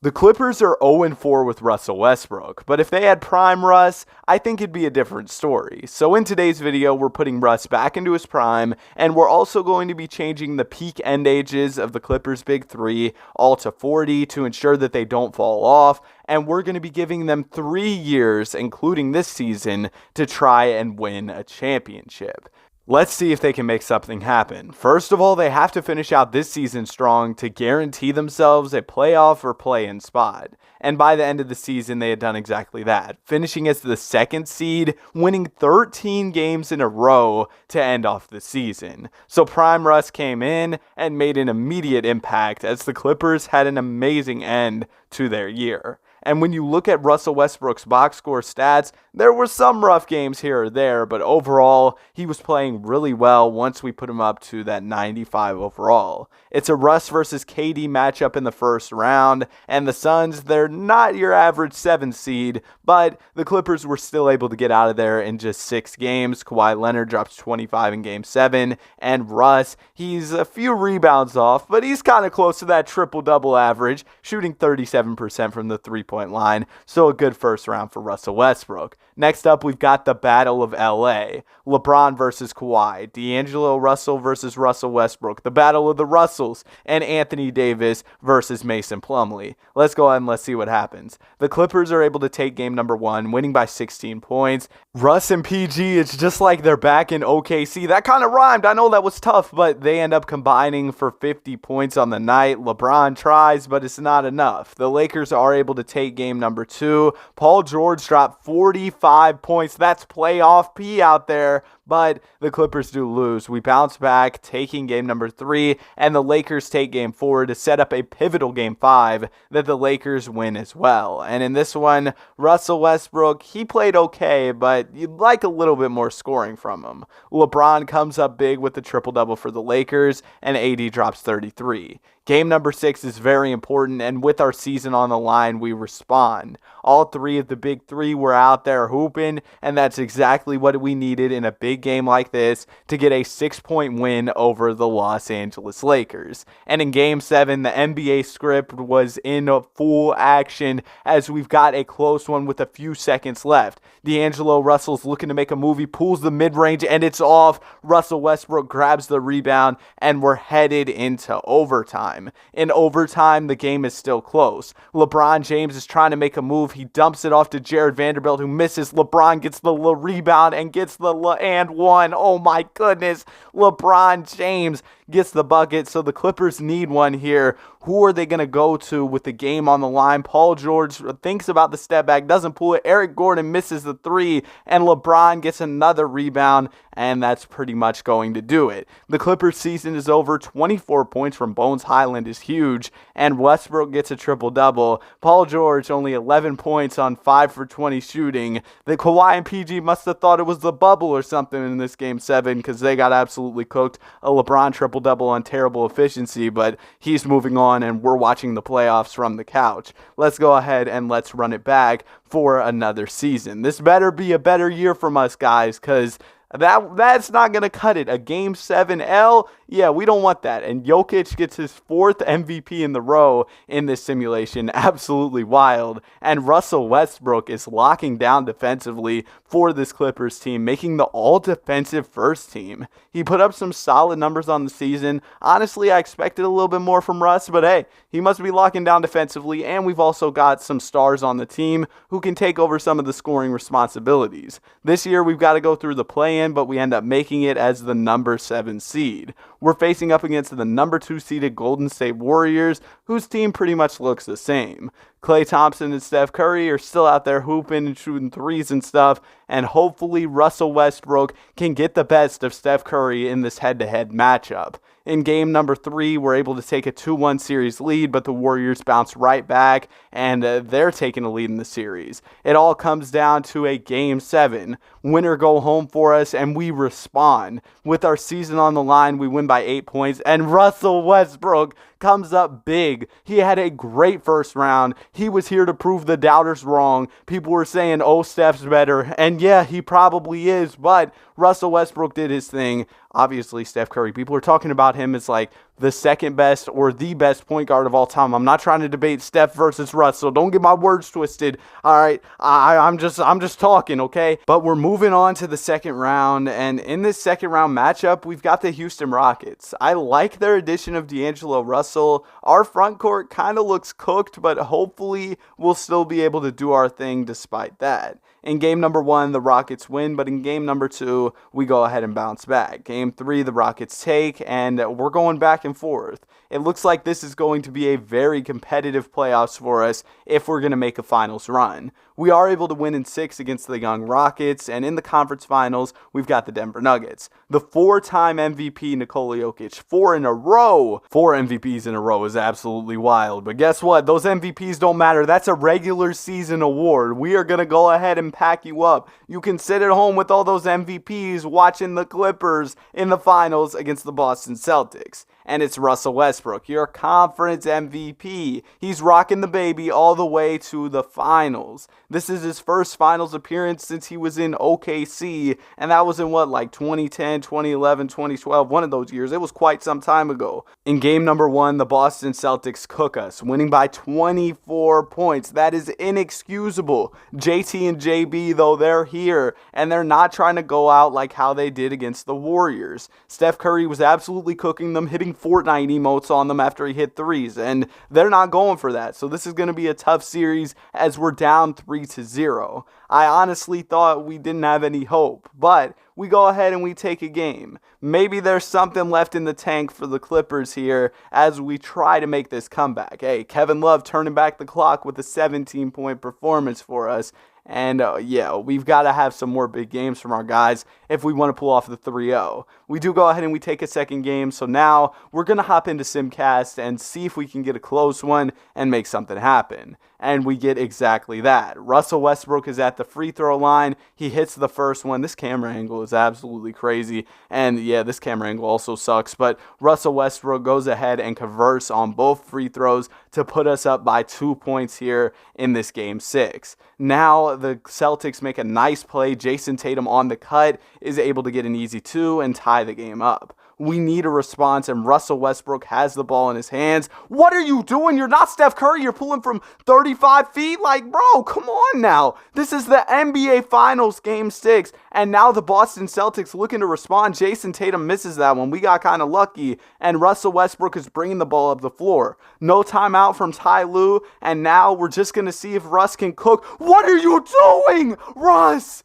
The Clippers are 0-4 with Russell Westbrook, but if they had prime Russ, I think it'd be a different story. So in today's video, we're putting Russ back into his prime, and we're also going to be changing the peak end ages of the Clippers' big three all to 40 to ensure that they don't fall off, and we're going to be giving them 3 years, including this season, to try and win a championship. Let's see if they can make something happen. First of all, they have to finish out this season strong to guarantee themselves a playoff or play-in spot. And by the end of the season, they had done exactly that, finishing as the second seed, winning 13 games in a row to end off the season. So Prime Russ came in and made an immediate impact as the Clippers had an amazing end to their year. And when you look at Russell Westbrook's box score stats, there were some rough games here or there, but overall, he was playing really well once we put him up to that 95 overall. It's a Russ versus KD matchup in the first round, and the Suns, they're not your average 7 seed, but the Clippers were still able to get out of there in just 6 games. Kawhi Leonard drops 25 in Game 7, and Russ, he's a few rebounds off, but he's kind of close to that triple-double average, shooting 37% from the three-point line, so a good first round for Russell Westbrook. Next up, we've got the Battle of LA. LeBron versus Kawhi, D'Angelo Russell versus Russell Westbrook, the Battle of the Russells, and Anthony Davis versus Mason Plumlee. Let's go ahead and let's see what happens. The Clippers are able to take game number 1, winning by 16 points. Russ and PG, it's just like they're back in OKC. That kind of rhymed. I know that was tough, but they end up combining for 50 points on the night. LeBron tries, but it's not enough. The Lakers are able to take game number 2. Paul George dropped 45 points. That's playoff P out there. But the Clippers do lose. We bounce back, taking game number 3, and the Lakers take game 4 to set up a pivotal game 5 that the Lakers win as well. And in this one, Russell Westbrook, he played okay, but you'd like a little bit more scoring from him. LeBron comes up big with the triple-double for the Lakers, and AD drops 33. Game number 6 is very important, and with our season on the line, we respond. All 3 of the big 3 were out there hooping, and that's exactly what we needed in a big game like this to get a 6-point win over the Los Angeles Lakers. And in Game 7, the NBA script was in full action as we've got a close one with a few seconds left. D'Angelo Russell's looking to make a move. He pulls the mid-range, and it's off. Russell Westbrook grabs the rebound, and we're headed into overtime. In overtime, the game is still close. LeBron James is trying to make a move. He dumps it off to Jared Vanderbilt, who misses. LeBron gets the rebound and gets the and one. Oh my goodness. LeBron James gets the bucket, so the Clippers need one here. Who are they going to go to with the game on the line? Paul George thinks about the step back, doesn't pull it. Eric Gordon misses the 3, and LeBron gets another rebound, and that's pretty much going to do it. The Clippers season is over. 24 points from Bones Highland is huge, and Westbrook gets a triple-double. Paul George only 11 points on 5 for 20 shooting. The Kawhi and PG must have thought it was the bubble or something in this Game 7 because they got absolutely cooked. A LeBron triple-double on terrible efficiency, but he's moving on, and we're watching the playoffs from the couch. Let's go ahead and let's run it back for another season. This better be a better year from us, guys, because that's not going to cut it. A Game 7 L? Yeah, we don't want that. And Jokic gets his 4th MVP in the row in this simulation. Absolutely wild. And Russell Westbrook is locking down defensively for this Clippers team, making the all-defensive first team. He put up some solid numbers on the season. Honestly, I expected a little bit more from Russ, but hey, he must be locking down defensively, and we've also got some stars on the team who can take over some of the scoring responsibilities. This year, we've got to go through the play-in, but we end up making it as the number 7 seed. We're facing up against the number 2 seeded Golden State Warriors, whose team pretty much looks the same. Klay Thompson and Steph Curry are still out there hooping and shooting threes and stuff, and hopefully Russell Westbrook can get the best of Steph Curry in this head-to-head matchup. In game number 3, we're able to take a 2-1 series lead, but the Warriors bounce right back, and they're taking a lead in the series. It all comes down to a Game 7. Winner go home for us, and we respond. With our season on the line, we win by 8 points, and Russell Westbrook comes up big. He had a great first round. He was here to prove the doubters wrong. People were saying, oh, Steph's better. And yeah, he probably is, but Russell Westbrook did his thing. Obviously, Steph Curry, people are talking about him as like the second best or the best point guard of all time. I'm not trying to debate Steph versus Russell. Don't get my words twisted. All right, I'm just talking, okay? But we're moving on to the second round, and in this second round matchup, we've got the Houston Rockets. I like their addition of D'Angelo Russell. Our front court kind of looks cooked, but hopefully we'll still be able to do our thing despite that. In game number 1, the Rockets win, but in game number 2, we go ahead and bounce back. Game 3, the Rockets take, and we're going back and forth. It looks like this is going to be a very competitive playoffs for us if we're going to make a finals run. We are able to win in 6 against the young Rockets, and in the conference finals, we've got the Denver Nuggets. The 4-time MVP Nikola Jokic, 4 in a row. 4 MVPs in a row is absolutely wild, but guess what? Those MVPs don't matter. That's a regular season award. We are going to go ahead and pack you up. You can sit at home with all those MVPs watching the Clippers in the finals against the Boston Celtics. And it's Russell Westbrook, your conference MVP. He's rocking the baby all the way to the finals. This is his first finals appearance since he was in OKC, and that was in like 2010, 2011, 2012, one of those years. It was quite some time ago. In game number 1, the Boston Celtics cook us, winning by 24 points. That is inexcusable. JT and JB, though, they're here, and they're not trying to go out like how they did against the Warriors. Steph Curry was absolutely cooking them, hitting Fortnite emotes on them after he hit threes, and they're not going for that. So this is going to be a tough series as we're down 3-0. I honestly thought we didn't have any hope, but we go ahead and we take a game. Maybe there's something left in the tank for the Clippers here as we try to make this comeback. Hey, Kevin Love turning back the clock with a 17-point performance for us. And yeah, we've got to have some more big games from our guys if we want to pull off the 3-0. We do go ahead and we take a second game. So now we're going to hop into Simcast and see if we can get a close one and make something happen. And we get exactly that. Russell Westbrook is at the free throw line. He hits the first one. This camera angle is absolutely crazy. And yeah, this camera angle also sucks. But Russell Westbrook goes ahead and converts on both free throws to put us up by 2 points here in this game 6. Now the Celtics make a nice play. Jason Tatum on the cut is able to get an easy 2 and tie the game up. We need a response, and Russell Westbrook has the ball in his hands. What are you doing? You're not Steph Curry. You're pulling from 35 feet. Like, bro, come on now. This is the NBA Finals Game 6, and now the Boston Celtics looking to respond. Jason Tatum misses that one. We got kind of lucky, and Russell Westbrook is bringing the ball up the floor. No timeout from Ty Lue, and now we're just going to see if Russ can cook. What are you doing? Russ,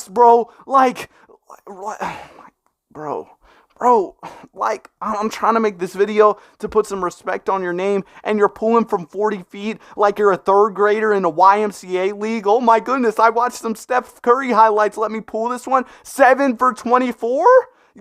bro. Like, bro, like, I'm trying to make this video to put some respect on your name, and you're pulling from 40 feet like you're a third grader in a YMCA league. Oh my goodness, I watched some Steph Curry highlights. Let me pull this one. 7 for 24?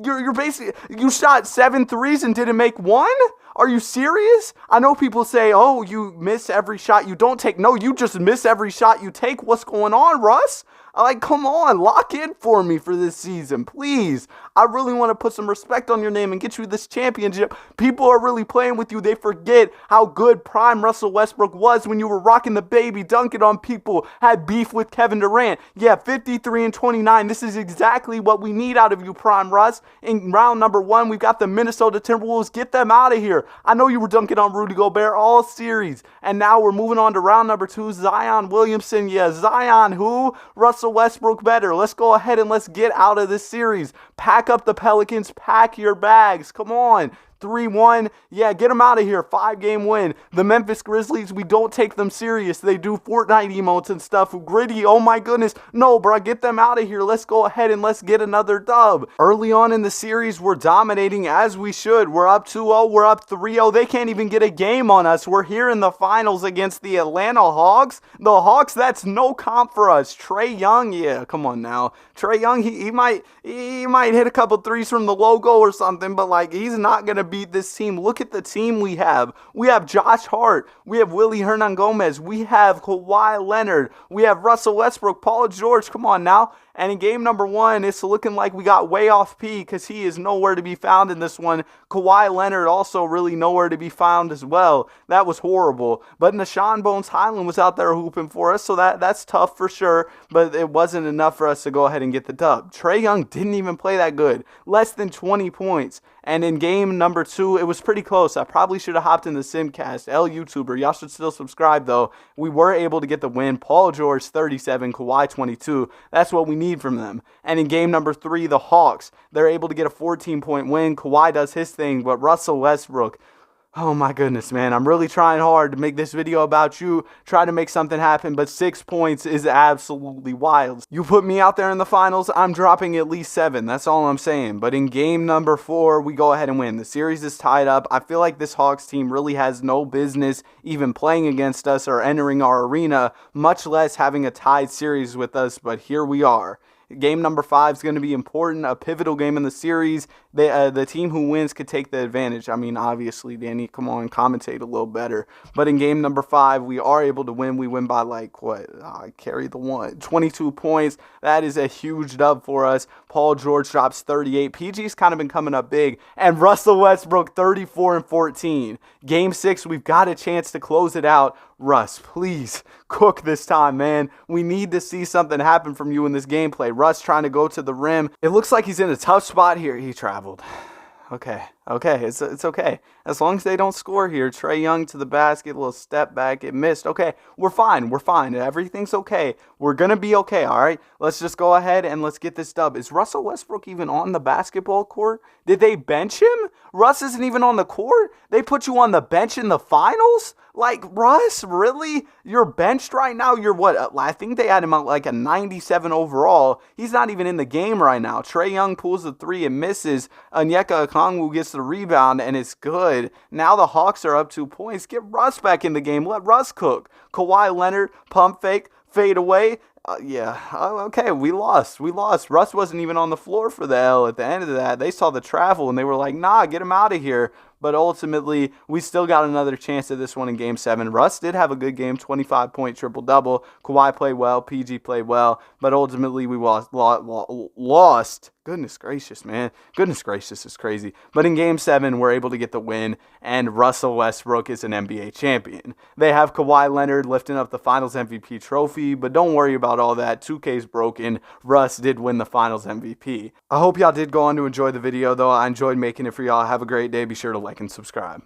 You're basically, you shot 7 threes and didn't make one? Are you serious? I know people say, oh, you miss every shot you don't take. No, you just miss every shot you take. What's going on, Russ? Like, come on, lock in for me for this season, please. I really want to put some respect on your name and get you this championship. People are really playing with you. They forget how good prime Russell Westbrook was when you were rocking the baby, dunking on people, had beef with Kevin Durant. Yeah, 53 and 29. This is exactly what we need out of you, prime Russ. In round number 1, we've got the Minnesota Timberwolves. Get them out of here. I know you were dunking on Rudy Gobert all series. And now we're moving on to round number 2. Zion Williamson. Yeah, Zion who? Russell Westbrook better. Let's go ahead and let's get out of this series. Pack up the Pelicans. Pack your bags. Come on. 3-1. Yeah, get them out of here. 5-game win. The Memphis Grizzlies, we don't take them serious. They do Fortnite emotes and stuff. Gritty. Oh my goodness. No, bro. Get them out of here. Let's go ahead and let's get another dub. Early on in the series, we're dominating as we should. We're up 2-0. We're up 3-0. They can't even get a game on us. We're here in the finals against the Atlanta Hawks. The Hawks, that's no comp for us. Trae Young, yeah, come on now. Trae Young, he might hit a couple threes from the logo or something, but like he's not going to beat this team. Look at the team we have. We have Josh Hart. We have Willie Hernangomez. We have Kawhi Leonard. We have Russell Westbrook, Paul George. Come on now. And in game number 1, it's looking like we got way off P because he is nowhere to be found in this one. Kawhi Leonard also really nowhere to be found as well. That was horrible. But Nashawn Bones Highland was out there hooping for us, so that's tough for sure. But it wasn't enough for us to go ahead and get the dub. Trae Young didn't even play that good. Less than 20 points. And in game number 2, it was pretty close. I probably should have hopped in the Simcast. YouTuber. Y'all should still subscribe, though. We were able to get the win. Paul George, 37. Kawhi, 22. That's what we need from them. And in game number 3, the Hawks, they're able to get a 14-point win. Kawhi does his thing, but Russell Westbrook, oh my goodness, man. I'm really trying hard to make this video about you, try to make something happen, but 6 points is absolutely wild. You put me out there in the finals, I'm dropping at least 7. That's all I'm saying. But in game number 4, we go ahead and win. The series is tied up. I feel like this Hawks team really has no business even playing against us or entering our arena, much less having a tied series with us, but here we are. Game number 5 is going to be important, a pivotal game in the series. The team who wins could take the advantage. I mean, obviously, Danny, come on, commentate a little better. But in game number 5, we are able to win. We win by like, what? I carry the one. 22 points. That is a huge dub for us. Paul George drops 38. PG's kind of been coming up big. And Russell Westbrook, 34 and 14. Game 6, we've got a chance to close it out. Russ, please cook this time, man. We need to see something happen from you in this gameplay. Russ trying to go to the rim. It looks like he's in a tough spot here. He traveled. Okay, it's okay. As long as they don't score here. Trae Young to the basket, a little step back, it missed. Okay, we're fine. Everything's okay. We're going to be okay, all right? Let's just go ahead and let's get this dub. Is Russell Westbrook even on the basketball court? Did they bench him? Russ isn't even on the court? They put you on the bench in the finals? Like, Russ, really? You're benched right now? You're what? I think they had him at like a 97 overall. He's not even in the game right now. Trae Young pulls the 3 and misses. Onyeka Okongwu gets the rebound, and it's good. Now the Hawks are up 2 points. Get Russ back in the game. Let Russ cook. Kawhi Leonard, pump fake, fade away. Okay, we lost. Russ wasn't even on the floor for the L at the end of that. They saw the travel, and they were like, nah, get him out of here. But ultimately, we still got another chance at this one in Game 7. Russ did have a good game, 25-point triple-double. Kawhi played well. PG played well. But ultimately, we lost. Goodness gracious, man. Goodness gracious, is crazy. But in Game 7, we're able to get the win, and Russell Westbrook is an NBA champion. They have Kawhi Leonard lifting up the Finals MVP trophy, but don't worry about all that. 2K's broken. Russ did win the Finals MVP. I hope y'all did go on to enjoy the video, though. I enjoyed making it for y'all. Have a great day. Be sure to like and subscribe.